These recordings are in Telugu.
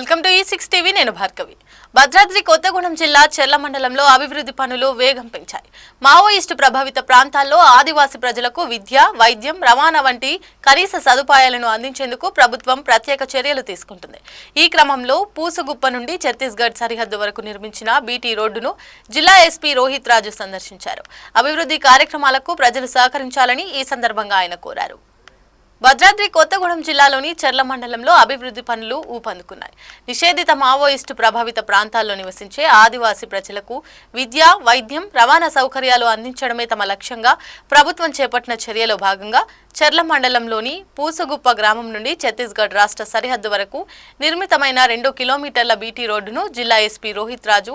Welcome to E6 TV. నేను భార్గవి. భద్రాద్రి కొత్తగూడెం జిల్లా చెర్ల మండలంలో అభివృద్ధి పనులు వేగం పెంచాయి. మావోయిస్టు ప్రభావిత ప్రాంతాల్లో ఆదివాసీ ప్రజలకు విద్య, వైద్యం, రవాణా వంటి కనీస సదుపాయాలను అందించేందుకు ప్రభుత్వం ప్రత్యేక చర్యలు తీసుకుంటుంది. ఈ క్రమంలో పూసుగుప్ప నుండి ఛత్తీస్గఢ్ సరిహద్దు వరకు నిర్మించిన బీటీ రోడ్డును జిల్లా ఎస్పీ రోహిత్ రాజు సందర్శించారు. అభివృద్ధి కార్యక్రమాలకు ప్రజలు సహకరించాలని ఈ సందర్భంగా ఆయన కోరారు. భద్రాద్రి కొత్తగూడెం జిల్లాలోని చెర్ల మండలంలో అభివృద్ధి పనులు ఊపందుకున్నాయి. నిషేధిత మావోయిస్టు ప్రభావిత ప్రాంతాల్లో నివసించే ఆదివాసీ ప్రజలకు విద్య, వైద్యం, రవాణా సౌకర్యాలు అందించడమే తమ లక్ష్యంగా ప్రభుత్వం చేపట్టిన చర్యలో భాగంగా చెర్ల మండలంలోని పూసగుప్ప గ్రామం నుండి ఛత్తీస్గఢ్ రాష్ట్ర సరిహద్దు వరకు నిర్మితమైన 2 కిలోమీటర్ల బీటీ రోడ్డును జిల్లా ఎస్పీ రోహిత్ రాజు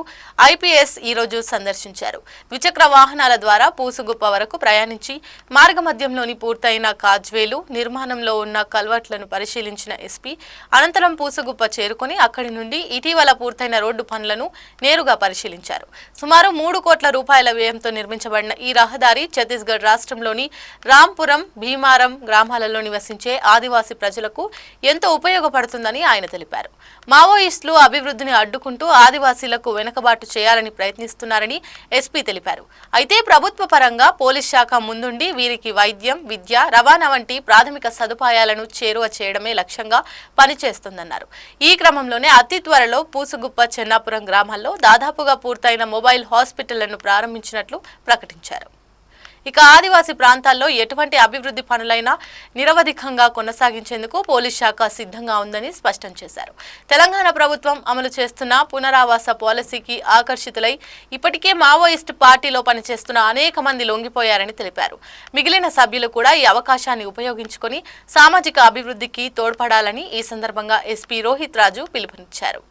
ఐపీఎస్ ఈరోజు సందర్శించారు. ద్విచక్ర వాహనాల ద్వారా పూసగుప్ప వరకు ప్రయాణించి మార్గమధ్యంలోని పూర్తయిన కాజ్వేలు, నిర్మాణంలో ఉన్న కల్వర్ట్లను పరిశీలించిన ఎస్పీ అనంతరం పూసగుప్ప చేరుకుని అక్కడి నుండి ఇటీవల పూర్తయిన రోడ్డు పనులను నేరుగా పరిశీలించారు. సుమారు 3 కోట్ల రూపాయల వ్యయంతో నిర్మించబడిన ఈ రహదారి ఛత్తీస్గఢ్ రాష్ట్రంలోని రాంపురం, భీమారం గ్రామాలలో నివసించే ఆదివాసీ ప్రజలకు ఎంతో ఉపయోగపడుతుందని ఆయన తెలిపారు. మావోయిస్టులు అభివృద్ధిని అడ్డుకుంటూ ఆదివాసీలకు వెనుకబాటు చేయాలని ప్రయత్నిస్తున్నారని ఎస్పీ తెలిపారు. అయితే ప్రభుత్వ పరంగా పోలీస్ శాఖ ముందుండి వీరికి వైద్యం, విద్య, రవాణా వంటి ప్రాథమిక సదుపాయాలను చేరువ చేయడమే లక్ష్యంగా పనిచేస్తుందన్నారు. ఈ క్రమంలోనే అతి త్వరలో పూసుగుప్ప, చెన్నాపురం గ్రామాల్లో దాదాపుగా పూర్తయిన మొబైల్ హాస్పిటళ్లను ప్రారంభించినట్లు ప్రకటించారు. ఇక ఆదివాసీ ప్రాంతాల్లో ఎటువంటి అభివృద్ధి పనులైనా నిరవధికంగా కొనసాగించేందుకు పోలీస్ శాఖ సిద్ధంగా ఉందని స్పష్టం చేశారు. తెలంగాణ ప్రభుత్వం అమలు చేస్తున్న పునరావాస పాలసీకి ఆకర్షితులై ఇప్పటికే మావోయిస్టు పార్టీలో పనిచేస్తున్న అనేక మంది లొంగిపోయారని తెలిపారు. మిగిలిన సభ్యులు కూడా ఈ అవకాశాన్ని ఉపయోగించుకొని సామాజిక అభివృద్ధికి తోడ్పడాలని ఈ సందర్భంగా ఎస్పీ రోహిత్ రాజు పిలుపునిచ్చారు.